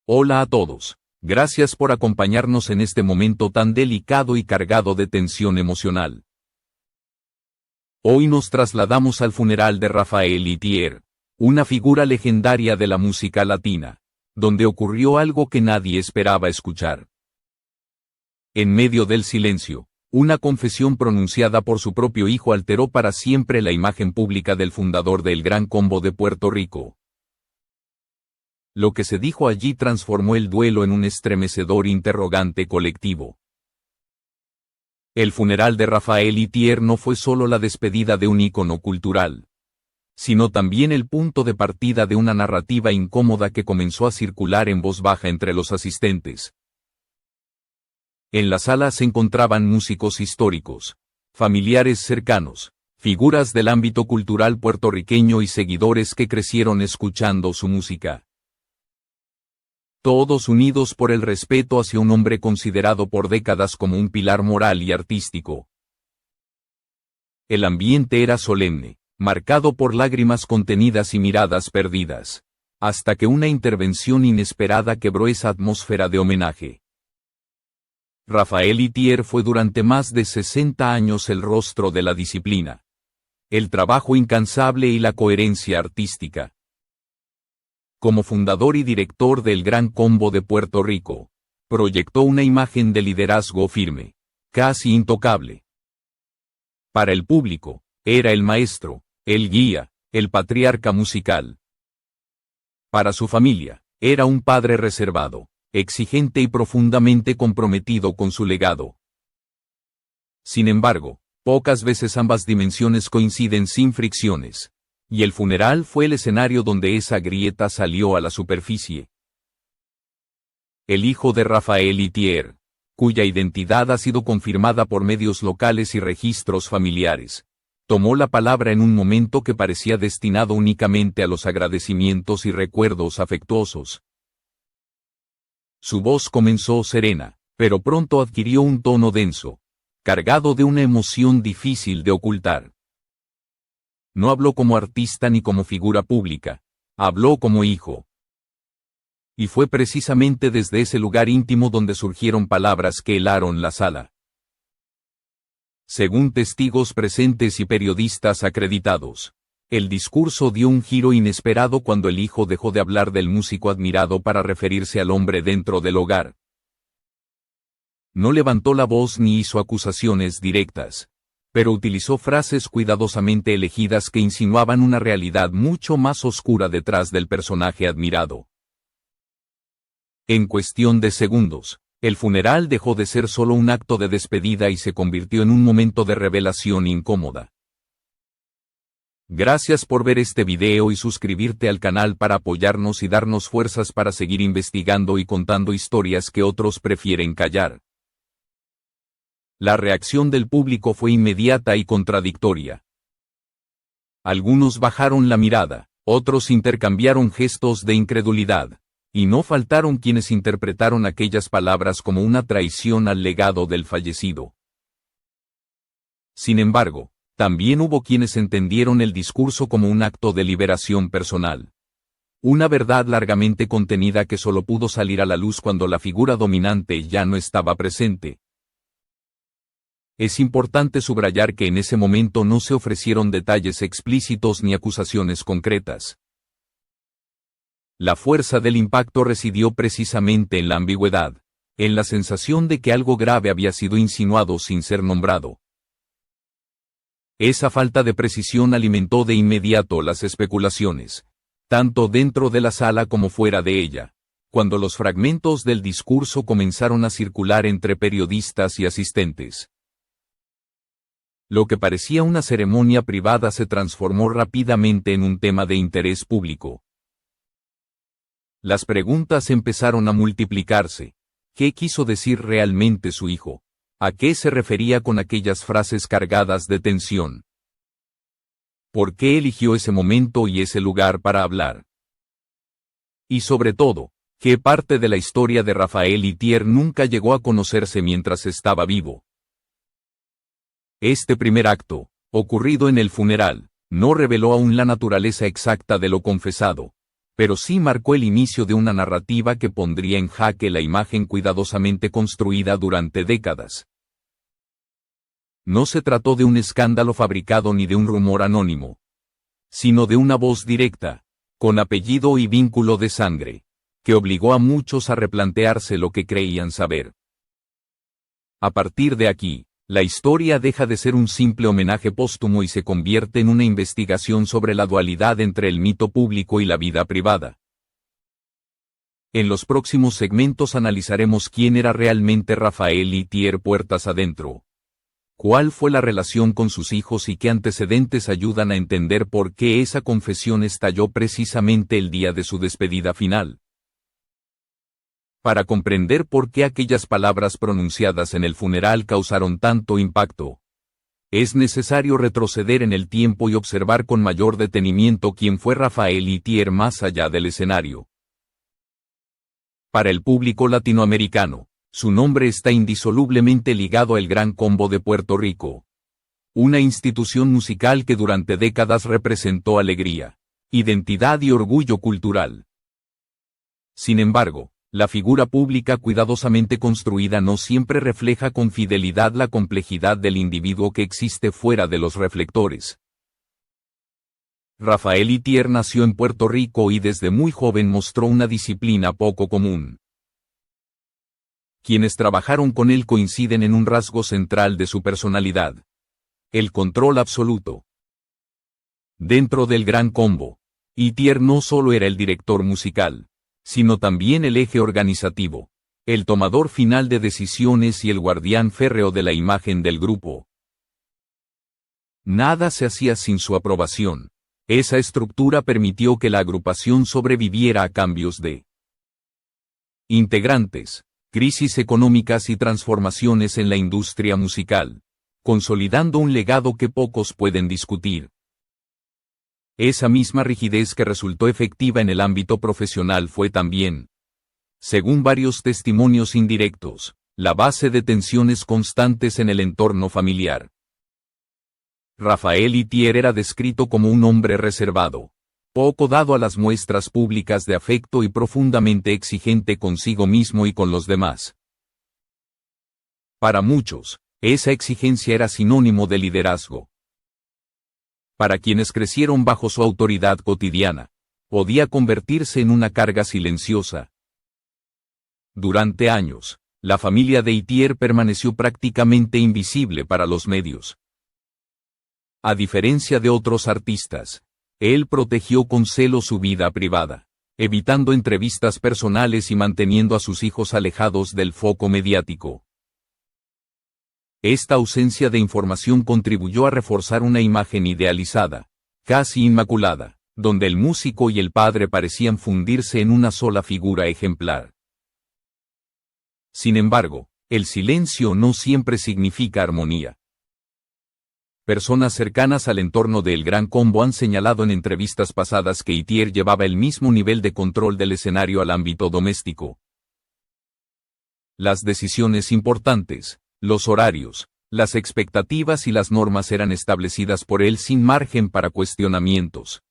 Hola a todos. Gracias por acompañarnos en este momento tan delicado y cargado de tensión emocional. Hoy nos trasladamos al funeral de Rafael Itier, una figura legendaria de la música latina, donde ocurrió algo que nadie esperaba escuchar. En medio del silencio, una confesión pronunciada por su propio hijo alteró para siempre la imagen pública del fundador del Gran Combo de Puerto Rico. Lo que se dijo allí transformó el duelo en un estremecedor interrogante colectivo. El funeral de Rafael Itier no fue solo la despedida de un ícono cultural, sino también el punto de partida de una narrativa incómoda que comenzó a circular en voz baja entre los asistentes. En la sala se encontraban músicos históricos, familiares cercanos, figuras del ámbito cultural puertorriqueño y seguidores que crecieron escuchando su música. Todos unidos por el respeto hacia un hombre considerado por décadas como un pilar moral y artístico. El ambiente era solemne, marcado por lágrimas contenidas y miradas perdidas, hasta que una intervención inesperada quebró esa atmósfera de homenaje. Rafael Itier fue durante más de 60 años el rostro de la disciplina, el trabajo incansable y la coherencia artística. Como fundador y director del Gran Combo de Puerto Rico, proyectó una imagen de liderazgo firme, casi intocable. Para el público, era el maestro, el guía, el patriarca musical. Para su familia, era un padre reservado, exigente y profundamente comprometido con su legado. Sin embargo, pocas veces ambas dimensiones coinciden sin fricciones. Y el funeral fue el escenario donde esa grieta salió a la superficie. El hijo de Rafael Itier, cuya identidad ha sido confirmada por medios locales y registros familiares, tomó la palabra en un momento que parecía destinado únicamente a los agradecimientos y recuerdos afectuosos. Su voz comenzó serena, pero pronto adquirió un tono denso, cargado de una emoción difícil de ocultar. No habló como artista ni como figura pública, habló como hijo. Y fue precisamente desde ese lugar íntimo donde surgieron palabras que helaron la sala. Según testigos presentes y periodistas acreditados, el discurso dio un giro inesperado cuando el hijo dejó de hablar del músico admirado para referirse al hombre dentro del hogar. No levantó la voz ni hizo acusaciones directas, pero utilizó frases cuidadosamente elegidas que insinuaban una realidad mucho más oscura detrás del personaje admirado. En cuestión de segundos, el funeral dejó de ser solo un acto de despedida y se convirtió en un momento de revelación incómoda. Gracias por ver este video y suscribirte al canal para apoyarnos y darnos fuerzas para seguir investigando y contando historias que otros prefieren callar. La reacción del público fue inmediata y contradictoria. Algunos bajaron la mirada, otros intercambiaron gestos de incredulidad, y no faltaron quienes interpretaron aquellas palabras como una traición al legado del fallecido. Sin embargo, también hubo quienes entendieron el discurso como un acto de liberación personal. Una verdad largamente contenida que solo pudo salir a la luz cuando la figura dominante ya no estaba presente. Es importante subrayar que en ese momento no se ofrecieron detalles explícitos ni acusaciones concretas. La fuerza del impacto residió precisamente en la ambigüedad, en la sensación de que algo grave había sido insinuado sin ser nombrado. Esa falta de precisión alimentó de inmediato las especulaciones, tanto dentro de la sala como fuera de ella, cuando los fragmentos del discurso comenzaron a circular entre periodistas y asistentes. Lo que parecía una ceremonia privada se transformó rápidamente en un tema de interés público. Las preguntas empezaron a multiplicarse. ¿Qué quiso decir realmente su hijo? ¿A qué se refería con aquellas frases cargadas de tensión? ¿Por qué eligió ese momento y ese lugar para hablar? Y sobre todo, ¿qué parte de la historia de Rafael Itier nunca llegó a conocerse mientras estaba vivo? Este primer acto, ocurrido en el funeral, no reveló aún la naturaleza exacta de lo confesado, pero sí marcó el inicio de una narrativa que pondría en jaque la imagen cuidadosamente construida durante décadas. No se trató de un escándalo fabricado ni de un rumor anónimo, sino de una voz directa, con apellido y vínculo de sangre, que obligó a muchos a replantearse lo que creían saber. A partir de aquí, la historia deja de ser un simple homenaje póstumo y se convierte en una investigación sobre la dualidad entre el mito público y la vida privada. En los próximos segmentos analizaremos quién era realmente Rafael Itier puertas adentro, cuál fue la relación con sus hijos y qué antecedentes ayudan a entender por qué esa confesión estalló precisamente el día de su despedida final. Para comprender por qué aquellas palabras pronunciadas en el funeral causaron tanto impacto, es necesario retroceder en el tiempo y observar con mayor detenimiento quién fue Rafael Itier más allá del escenario. Para el público latinoamericano, su nombre está indisolublemente ligado al Gran Combo de Puerto Rico, una institución musical que durante décadas representó alegría, identidad y orgullo cultural. Sin embargo, la figura pública cuidadosamente construida no siempre refleja con fidelidad la complejidad del individuo que existe fuera de los reflectores. Rafael Itier nació en Puerto Rico y desde muy joven mostró una disciplina poco común. Quienes trabajaron con él coinciden en un rasgo central de su personalidad: el control absoluto. Dentro del Gran Combo, Itier no solo era el director musical, sino también el eje organizativo, el tomador final de decisiones y el guardián férreo de la imagen del grupo. Nada se hacía sin su aprobación. Esa estructura permitió que la agrupación sobreviviera a cambios de integrantes, crisis económicas y transformaciones en la industria musical, consolidando un legado que pocos pueden discutir. Esa misma rigidez que resultó efectiva en el ámbito profesional fue también, según varios testimonios indirectos, la base de tensiones constantes en el entorno familiar. Rafael Itier era descrito como un hombre reservado, poco dado a las muestras públicas de afecto y profundamente exigente consigo mismo y con los demás. Para muchos, esa exigencia era sinónimo de liderazgo. Para quienes crecieron bajo su autoridad cotidiana, podía convertirse en una carga silenciosa. Durante años, la familia de Itier permaneció prácticamente invisible para los medios. A diferencia de otros artistas, él protegió con celo su vida privada, evitando entrevistas personales y manteniendo a sus hijos alejados del foco mediático. Esta ausencia de información contribuyó a reforzar una imagen idealizada, casi inmaculada, donde el músico y el padre parecían fundirse en una sola figura ejemplar. Sin embargo, el silencio no siempre significa armonía. Personas cercanas al entorno del Gran Combo han señalado en entrevistas pasadas que Itier llevaba el mismo nivel de control del escenario al ámbito doméstico. Las decisiones importantes, los horarios, las expectativas y las normas eran establecidas por él sin margen para cuestionamientos.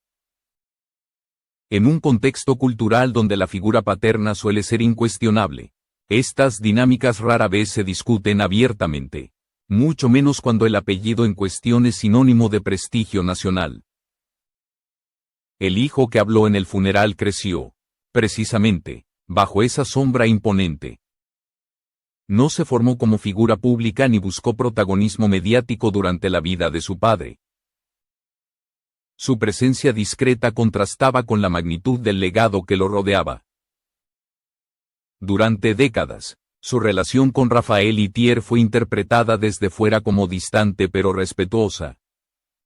En un contexto cultural donde la figura paterna suele ser incuestionable, estas dinámicas rara vez se discuten abiertamente, mucho menos cuando el apellido en cuestión es sinónimo de prestigio nacional. El hijo que habló en el funeral creció, precisamente, bajo esa sombra imponente. No se formó como figura pública ni buscó protagonismo mediático durante la vida de su padre. Su presencia discreta contrastaba con la magnitud del legado que lo rodeaba. Durante décadas, su relación con Rafael Itier fue interpretada desde fuera como distante pero respetuosa.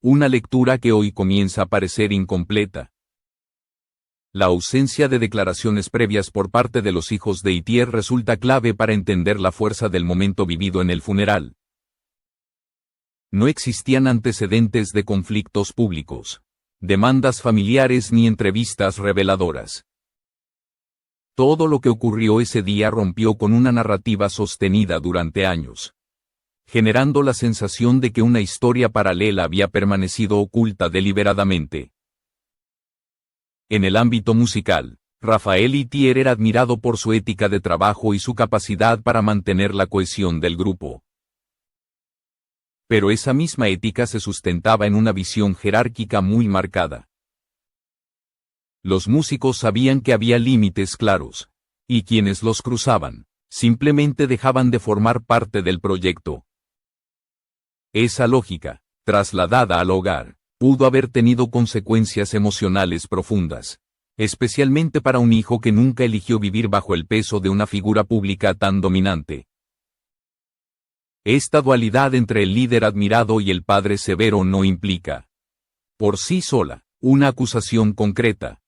Una lectura que hoy comienza a parecer incompleta. La ausencia de declaraciones previas por parte de los hijos de Itier resulta clave para entender la fuerza del momento vivido en el funeral. No existían antecedentes de conflictos públicos, demandas familiares ni entrevistas reveladoras. Todo lo que ocurrió ese día rompió con una narrativa sostenida durante años, generando la sensación de que una historia paralela había permanecido oculta deliberadamente. En el ámbito musical, Rafael Itier era admirado por su ética de trabajo y su capacidad para mantener la cohesión del grupo. Pero esa misma ética se sustentaba en una visión jerárquica muy marcada. Los músicos sabían que había límites claros, y quienes los cruzaban, simplemente dejaban de formar parte del proyecto. Esa lógica, trasladada al hogar, pudo haber tenido consecuencias emocionales profundas, especialmente para un hijo que nunca eligió vivir bajo el peso de una figura pública tan dominante. Esta dualidad entre el líder admirado y el padre severo no implica, por sí sola, una acusación concreta.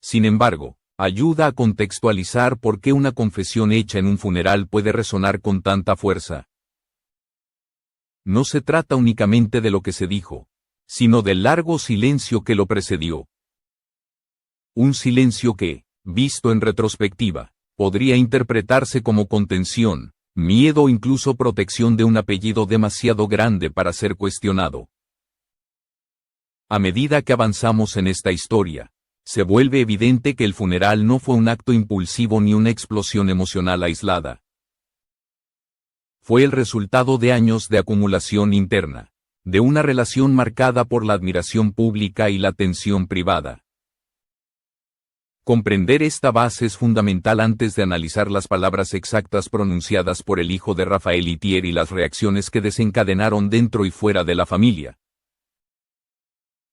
Sin embargo, ayuda a contextualizar por qué una confesión hecha en un funeral puede resonar con tanta fuerza. No se trata únicamente de lo que se dijo, sino del largo silencio que lo precedió. Un silencio que, visto en retrospectiva, podría interpretarse como contención, miedo o incluso protección de un apellido demasiado grande para ser cuestionado. A medida que avanzamos en esta historia, se vuelve evidente que el funeral no fue un acto impulsivo ni una explosión emocional aislada. Fue el resultado de años de acumulación interna, de una relación marcada por la admiración pública y la tensión privada. Comprender esta base es fundamental antes de analizar las palabras exactas pronunciadas por el hijo de Rafael Itier y las reacciones que desencadenaron dentro y fuera de la familia.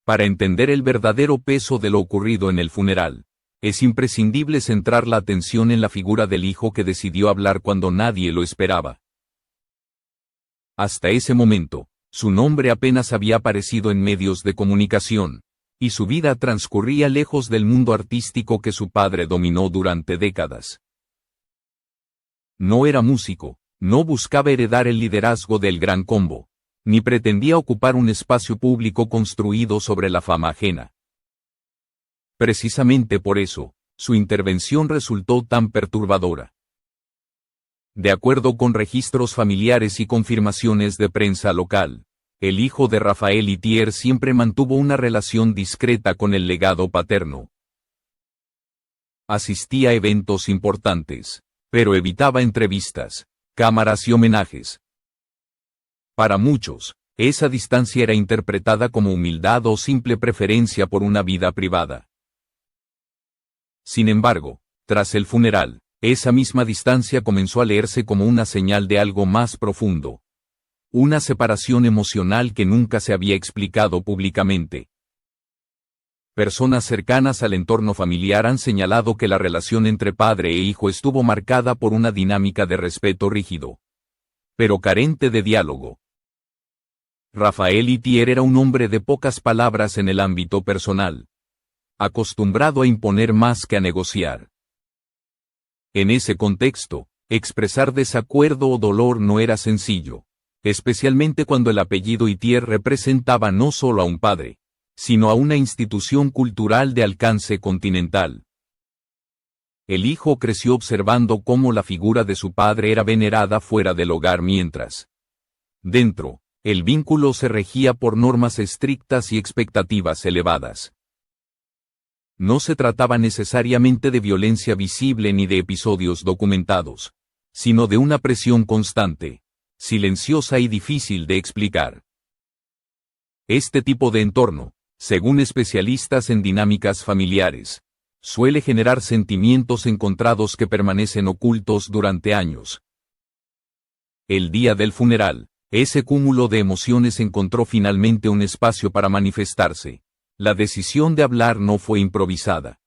Para entender el verdadero peso de lo ocurrido en el funeral, es imprescindible centrar la atención en la figura del hijo que decidió hablar cuando nadie lo esperaba. Hasta ese momento, su nombre apenas había aparecido en medios de comunicación, y su vida transcurría lejos del mundo artístico que su padre dominó durante décadas. No era músico, no buscaba heredar el liderazgo del Gran Combo, ni pretendía ocupar un espacio público construido sobre la fama ajena. Precisamente por eso, su intervención resultó tan perturbadora. De acuerdo con registros familiares y confirmaciones de prensa local, el hijo de Rafael Itier siempre mantuvo una relación discreta con el legado paterno. Asistía a eventos importantes, pero evitaba entrevistas, cámaras y homenajes. Para muchos, esa distancia era interpretada como humildad o simple preferencia por una vida privada. Sin embargo, tras el funeral, esa misma distancia comenzó a leerse como una señal de algo más profundo. Una separación emocional que nunca se había explicado públicamente. Personas cercanas al entorno familiar han señalado que la relación entre padre e hijo estuvo marcada por una dinámica de respeto rígido, pero carente de diálogo. Rafael Itier era un hombre de pocas palabras en el ámbito personal, acostumbrado a imponer más que a negociar. En ese contexto, expresar desacuerdo o dolor no era sencillo, especialmente cuando el apellido Itier representaba no solo a un padre, sino a una institución cultural de alcance continental. El hijo creció observando cómo la figura de su padre era venerada fuera del hogar mientras, dentro, el vínculo se regía por normas estrictas y expectativas elevadas. No se trataba necesariamente de violencia visible ni de episodios documentados, sino de una presión constante, silenciosa y difícil de explicar. Este tipo de entorno, según especialistas en dinámicas familiares, suele generar sentimientos encontrados que permanecen ocultos durante años. El día del funeral, ese cúmulo de emociones encontró finalmente un espacio para manifestarse. La decisión de hablar no fue improvisada.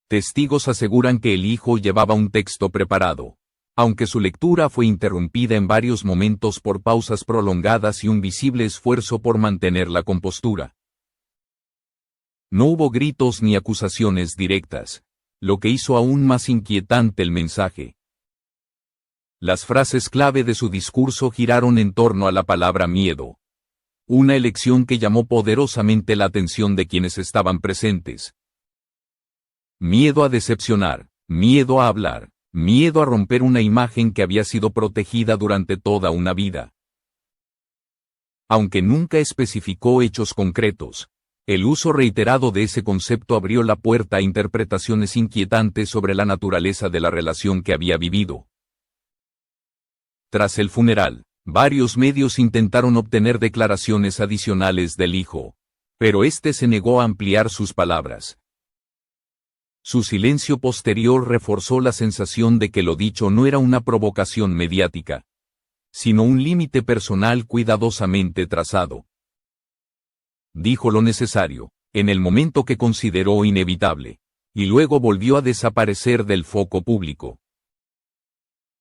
Testigos aseguran que el hijo llevaba un texto preparado, aunque su lectura fue interrumpida en varios momentos por pausas prolongadas y un visible esfuerzo por mantener la compostura. No hubo gritos ni acusaciones directas, lo que hizo aún más inquietante el mensaje. Las frases clave de su discurso giraron en torno a la palabra miedo. Una elección que llamó poderosamente la atención de quienes estaban presentes. Miedo a decepcionar, miedo a hablar, miedo a romper una imagen que había sido protegida durante toda una vida. Aunque nunca especificó hechos concretos, El uso reiterado de ese concepto abrió la puerta a interpretaciones inquietantes sobre la naturaleza de la relación que había vivido. Tras el funeral, varios medios intentaron obtener declaraciones adicionales del hijo, pero este se negó a ampliar sus palabras. Su silencio posterior reforzó la sensación de que lo dicho no era una provocación mediática, sino un límite personal cuidadosamente trazado. Dijo lo necesario, en el momento que consideró inevitable, y luego volvió a desaparecer del foco público.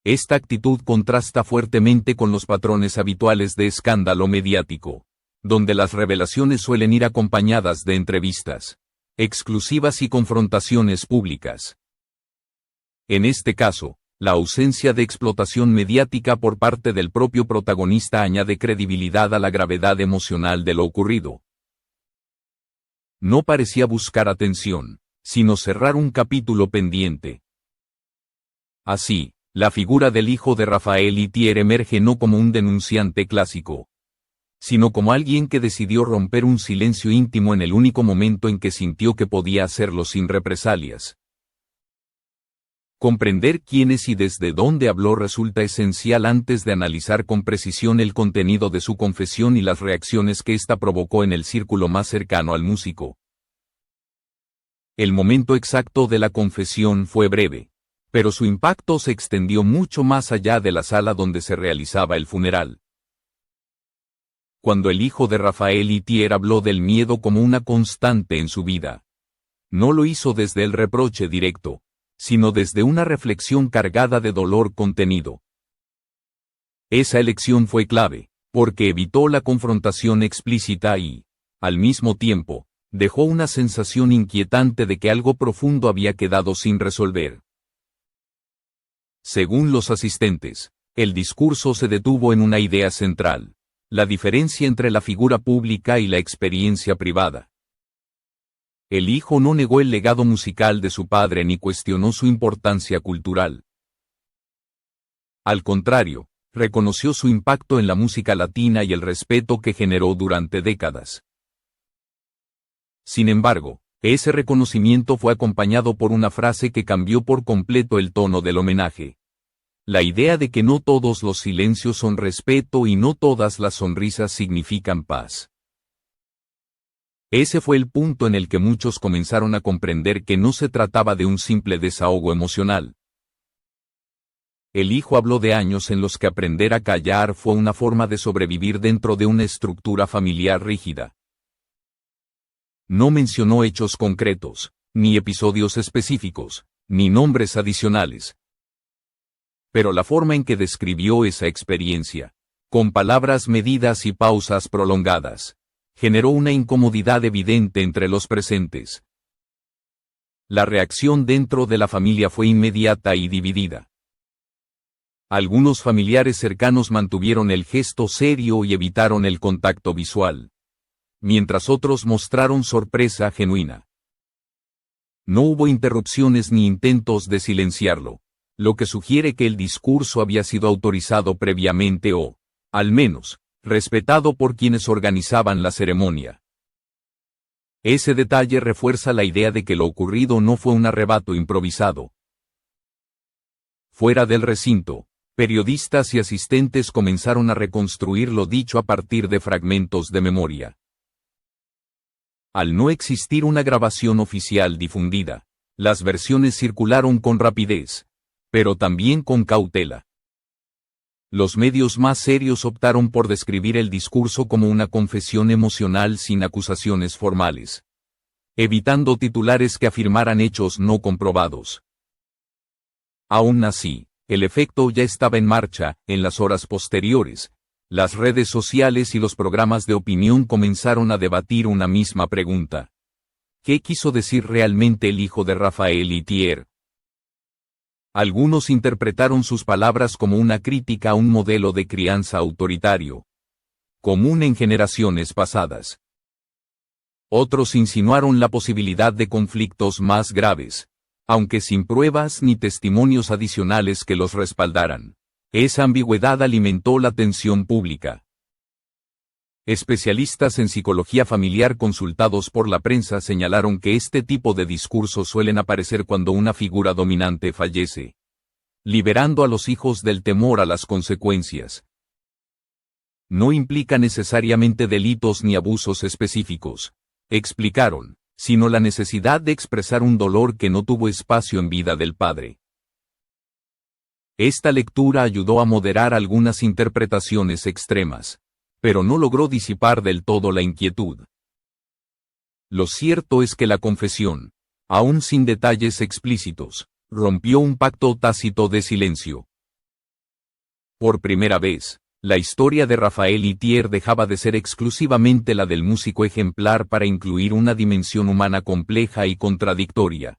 Esta actitud contrasta fuertemente con los patrones habituales de escándalo mediático, donde las revelaciones suelen ir acompañadas de entrevistas exclusivas y confrontaciones públicas. En este caso, la ausencia de explotación mediática por parte del propio protagonista añade credibilidad a la gravedad emocional de lo ocurrido. No parecía buscar atención, sino cerrar un capítulo pendiente. Así, la figura del hijo de Rafael Itier emerge no como un denunciante clásico, sino como alguien que decidió romper un silencio íntimo en el único momento en que sintió que podía hacerlo sin represalias. Comprender quién es y desde dónde habló resulta esencial antes de analizar con precisión el contenido de su confesión y las reacciones que ésta provocó en el círculo más cercano al músico. El momento exacto de la confesión fue breve, pero su impacto se extendió mucho más allá de la sala donde se realizaba el funeral. Cuando el hijo de Rafael Itier habló del miedo como una constante en su vida, no lo hizo desde el reproche directo, sino desde una reflexión cargada de dolor contenido. Esa elección fue clave, porque evitó la confrontación explícita y, al mismo tiempo, dejó una sensación inquietante de que algo profundo había quedado sin resolver. Según los asistentes, el discurso se detuvo en una idea central: la diferencia entre la figura pública y la experiencia privada. El hijo no negó el legado musical de su padre ni cuestionó su importancia cultural. Al contrario, reconoció su impacto en la música latina y el respeto que generó durante décadas. Sin embargo, ese reconocimiento fue acompañado por una frase que cambió por completo el tono del homenaje. La idea de que no todos los silencios son respeto y no todas las sonrisas significan paz. Ese fue el punto en el que muchos comenzaron a comprender que no se trataba de un simple desahogo emocional. El hijo habló de años en los que aprender a callar fue una forma de sobrevivir dentro de una estructura familiar rígida. No mencionó hechos concretos, ni episodios específicos, ni nombres adicionales. Pero la forma en que describió esa experiencia, con palabras medidas y pausas prolongadas, generó una incomodidad evidente entre los presentes. La reacción dentro de la familia fue inmediata y dividida. Algunos familiares cercanos mantuvieron el gesto serio y evitaron el contacto visual, mientras otros mostraron sorpresa genuina. No hubo interrupciones ni intentos de silenciarlo, lo que sugiere que el discurso había sido autorizado previamente o, al menos, respetado por quienes organizaban la ceremonia. Ese detalle refuerza la idea de que lo ocurrido no fue un arrebato improvisado. Fuera del recinto, periodistas y asistentes comenzaron a reconstruir lo dicho a partir de fragmentos de memoria. Al no existir una grabación oficial difundida, las versiones circularon con rapidez, pero también con cautela. Los medios más serios optaron por describir el discurso como una confesión emocional sin acusaciones formales, evitando titulares que afirmaran hechos no comprobados. Aún así, el efecto ya estaba en marcha. En las horas posteriores, las redes sociales y los programas de opinión comenzaron a debatir una misma pregunta: ¿qué quiso decir realmente el hijo de Rafael Itier? Algunos interpretaron sus palabras como una crítica a un modelo de crianza autoritario, común en generaciones pasadas. Otros insinuaron la posibilidad de conflictos más graves, aunque sin pruebas ni testimonios adicionales que los respaldaran. Esa ambigüedad alimentó la tensión pública. Especialistas en psicología familiar consultados por la prensa señalaron que este tipo de discursos suelen aparecer cuando una figura dominante fallece, liberando a los hijos del temor a las consecuencias. No implica necesariamente delitos ni abusos específicos, explicaron, sino la necesidad de expresar un dolor que no tuvo espacio en vida del padre. Esta lectura ayudó a moderar algunas interpretaciones extremas, pero no logró disipar del todo la inquietud. Lo cierto es que la confesión, aún sin detalles explícitos, rompió un pacto tácito de silencio. Por primera vez, la historia de Raphael Itier dejaba de ser exclusivamente la del músico ejemplar para incluir una dimensión humana compleja y contradictoria.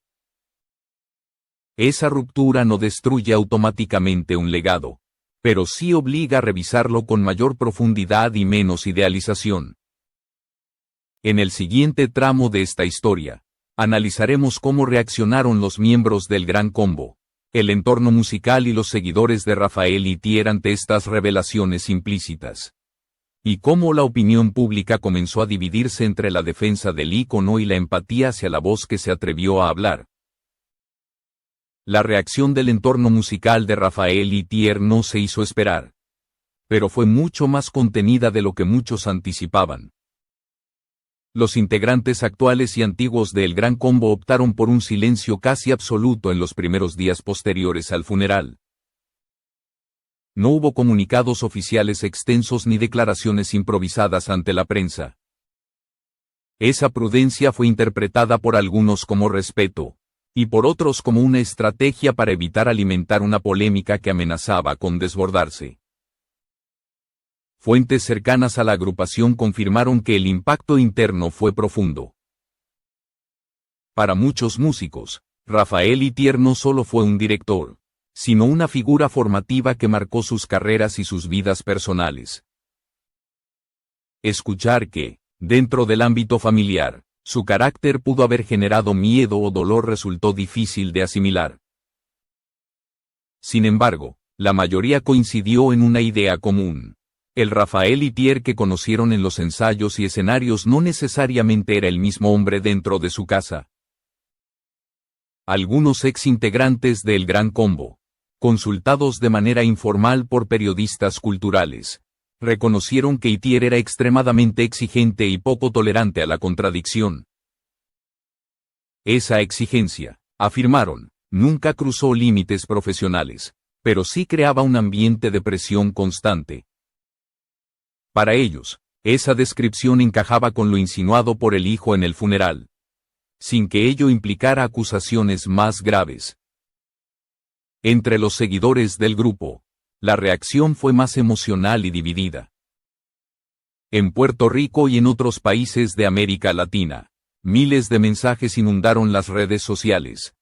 Esa ruptura no destruye automáticamente un legado, pero sí obliga a revisarlo con mayor profundidad y menos idealización. En el siguiente tramo de esta historia, analizaremos cómo reaccionaron los miembros del Gran Combo, el entorno musical y los seguidores de Raphael Itier ante estas revelaciones implícitas, y cómo la opinión pública comenzó a dividirse entre la defensa del ícono y la empatía hacia la voz que se atrevió a hablar. La reacción del entorno musical de Raphael Itier no se hizo esperar, pero fue mucho más contenida de lo que muchos anticipaban. Los integrantes actuales y antiguos de El Gran Combo optaron por un silencio casi absoluto en los primeros días posteriores al funeral. No hubo comunicados oficiales extensos ni declaraciones improvisadas ante la prensa. Esa prudencia fue interpretada por algunos como respeto, y por otros como una estrategia para evitar alimentar una polémica que amenazaba con desbordarse. Fuentes cercanas a la agrupación confirmaron que el impacto interno fue profundo. Para muchos músicos, Raphael Itier no solo fue un director, sino una figura formativa que marcó sus carreras y sus vidas personales. Escuchar que, dentro del ámbito familiar, su carácter pudo haber generado miedo o dolor resultó difícil de asimilar. Sin embargo, la mayoría coincidió en una idea común. El Raphael Itier que conocieron en los ensayos y escenarios no necesariamente era el mismo hombre dentro de su casa. Algunos ex-integrantes de El Gran Combo, consultados de manera informal por periodistas culturales, reconocieron que Itier era extremadamente exigente y poco tolerante a la contradicción. Esa exigencia, afirmaron, nunca cruzó límites profesionales, pero sí creaba un ambiente de presión constante. Para ellos, esa descripción encajaba con lo insinuado por el hijo en el funeral, sin que ello implicara acusaciones más graves. Entre los seguidores del grupo, la reacción fue más emocional y dividida. En Puerto Rico y en otros países de América Latina, miles de mensajes inundaron las redes sociales.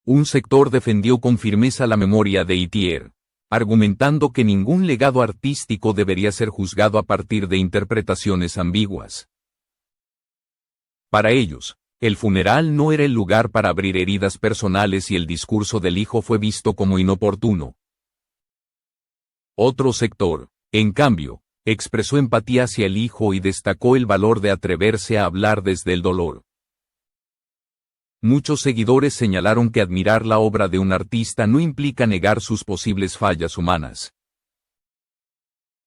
Un sector defendió con firmeza la memoria de Itier, argumentando que ningún legado artístico debería ser juzgado a partir de interpretaciones ambiguas. Para ellos, el funeral no era el lugar para abrir heridas personales y el discurso del hijo fue visto como inoportuno. Otro sector, en cambio, expresó empatía hacia el hijo y destacó el valor de atreverse a hablar desde el dolor. Muchos seguidores señalaron que admirar la obra de un artista no implica negar sus posibles fallas humanas.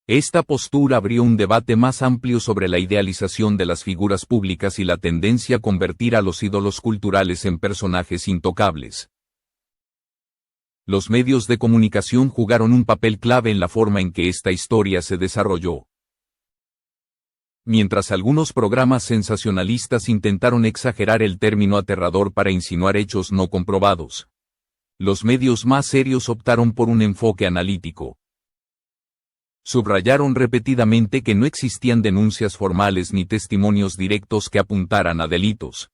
Esta postura abrió un debate más amplio sobre la idealización de las figuras públicas y la tendencia a convertir a los ídolos culturales en personajes intocables. Los medios de comunicación jugaron un papel clave en la forma en que esta historia se desarrolló. Mientras algunos programas sensacionalistas intentaron exagerar el término aterrador para insinuar hechos no comprobados, los medios más serios optaron por un enfoque analítico. Subrayaron repetidamente que no existían denuncias formales ni testimonios directos que apuntaran a delitos,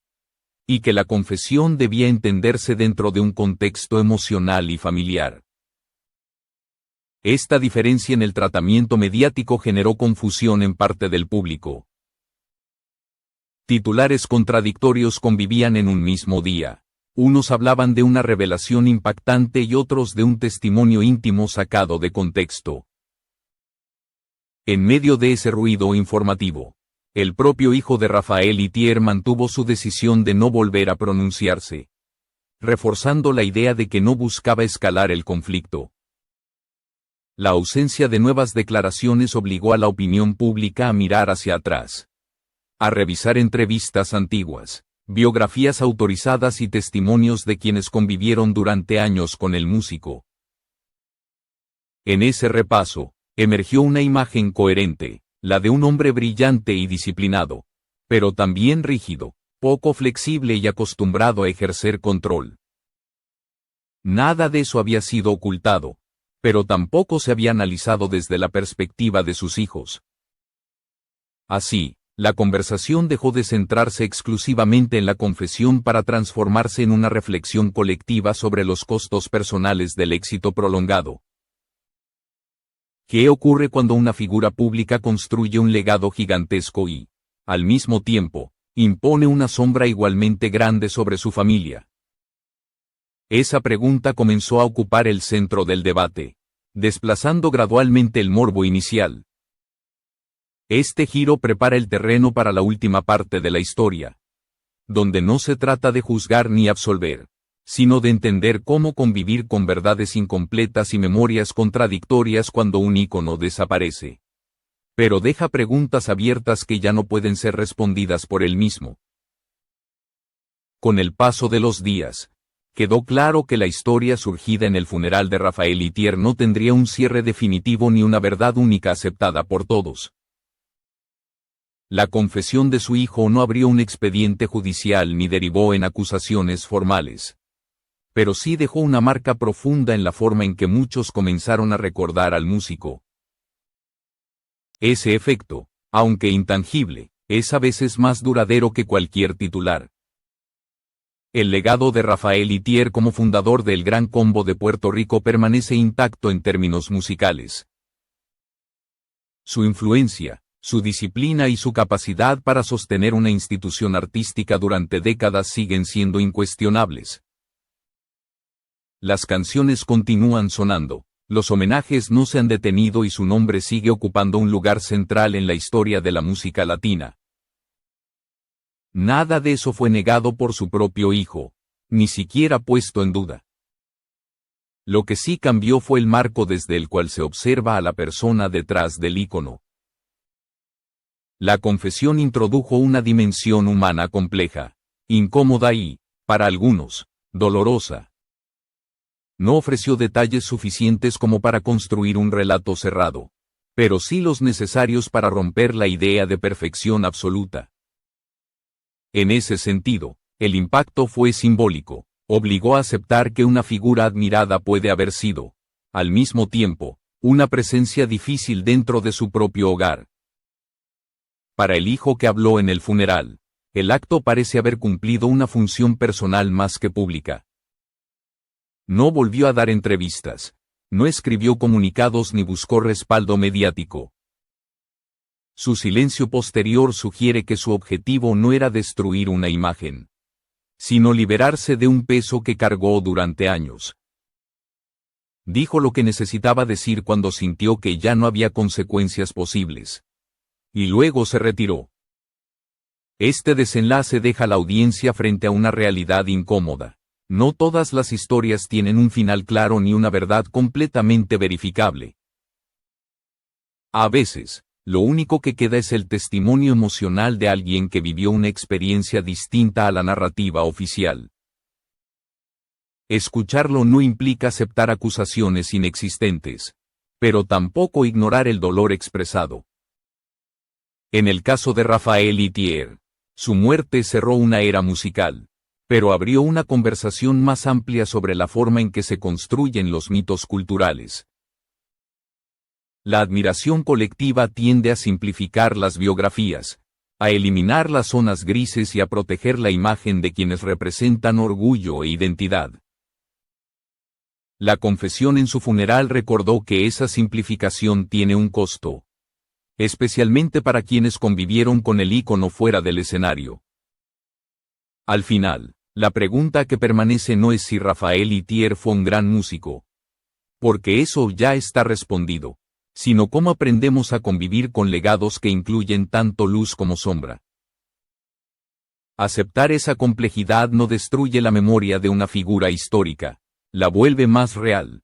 y que la confesión debía entenderse dentro de un contexto emocional y familiar. Esta diferencia en el tratamiento mediático generó confusión en parte del público. Titulares contradictorios convivían en un mismo día. Unos hablaban de una revelación impactante y otros de un testimonio íntimo sacado de contexto. En medio de ese ruido informativo, el propio hijo de Rafael Itier mantuvo su decisión de no volver a pronunciarse, reforzando la idea de que no buscaba escalar el conflicto. La ausencia de nuevas declaraciones obligó a la opinión pública a mirar hacia atrás, a revisar entrevistas antiguas, biografías autorizadas y testimonios de quienes convivieron durante años con el músico. En ese repaso, emergió una imagen coherente, la de un hombre brillante y disciplinado, pero también rígido, poco flexible y acostumbrado a ejercer control. Nada de eso había sido ocultado, pero tampoco se había analizado desde la perspectiva de sus hijos. Así, la conversación dejó de centrarse exclusivamente en la confesión para transformarse en una reflexión colectiva sobre los costos personales del éxito prolongado. ¿Qué ocurre cuando una figura pública construye un legado gigantesco y, al mismo tiempo, impone una sombra igualmente grande sobre su familia? Esa pregunta comenzó a ocupar el centro del debate, desplazando gradualmente el morbo inicial. Este giro prepara el terreno para la última parte de la historia, donde no se trata de juzgar ni absolver, sino de entender cómo convivir con verdades incompletas y memorias contradictorias cuando un ícono desaparece. Pero deja preguntas abiertas que ya no pueden ser respondidas por él mismo. Con el paso de los días, quedó claro que la historia surgida en el funeral de Rafael Itier no tendría un cierre definitivo ni una verdad única aceptada por todos. La confesión de su hijo no abrió un expediente judicial ni derivó en acusaciones formales, pero sí dejó una marca profunda en la forma en que muchos comenzaron a recordar al músico. Ese efecto, aunque intangible, es a veces más duradero que cualquier titular. El legado de Rafael Itier como fundador del Gran Combo de Puerto Rico permanece intacto en términos musicales. Su influencia, su disciplina y su capacidad para sostener una institución artística durante décadas siguen siendo incuestionables. Las canciones continúan sonando, los homenajes no se han detenido y su nombre sigue ocupando un lugar central en la historia de la música latina. Nada de eso fue negado por su propio hijo, ni siquiera puesto en duda. Lo que sí cambió fue el marco desde el cual se observa a la persona detrás del ícono. La confesión introdujo una dimensión humana compleja, incómoda y, para algunos, dolorosa. No ofreció detalles suficientes como para construir un relato cerrado, pero sí los necesarios para romper la idea de perfección absoluta. En ese sentido, el impacto fue simbólico, obligó a aceptar que una figura admirada puede haber sido, al mismo tiempo, una presencia difícil dentro de su propio hogar. Para el hijo que habló en el funeral, el acto parece haber cumplido una función personal más que pública. No volvió a dar entrevistas, no escribió comunicados ni buscó respaldo mediático. Su silencio posterior sugiere que su objetivo no era destruir una imagen, sino liberarse de un peso que cargó durante años. Dijo lo que necesitaba decir cuando sintió que ya no había consecuencias posibles. Y luego se retiró. Este desenlace deja a la audiencia frente a una realidad incómoda. No todas las historias tienen un final claro ni una verdad completamente verificable. A veces, lo único que queda es el testimonio emocional de alguien que vivió una experiencia distinta a la narrativa oficial. Escucharlo no implica aceptar acusaciones inexistentes, pero tampoco ignorar el dolor expresado. En el caso de Rafael Itier, su muerte cerró una era musical, pero abrió una conversación más amplia sobre la forma en que se construyen los mitos culturales. La admiración colectiva tiende a simplificar las biografías, a eliminar las zonas grises y a proteger la imagen de quienes representan orgullo e identidad. La confesión en su funeral recordó que esa simplificación tiene un costo, especialmente para quienes convivieron con el ícono fuera del escenario. Al final, la pregunta que permanece no es si Rafael Itier fue un gran músico, porque eso ya está respondido, sino cómo aprendemos a convivir con legados que incluyen tanto luz como sombra. Aceptar esa complejidad no destruye la memoria de una figura histórica, la vuelve más real.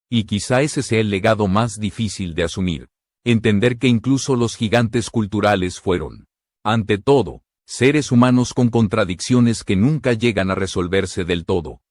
Y quizá ese sea el legado más difícil de asumir, entender que incluso los gigantes culturales fueron, ante todo, seres humanos con contradicciones que nunca llegan a resolverse del todo.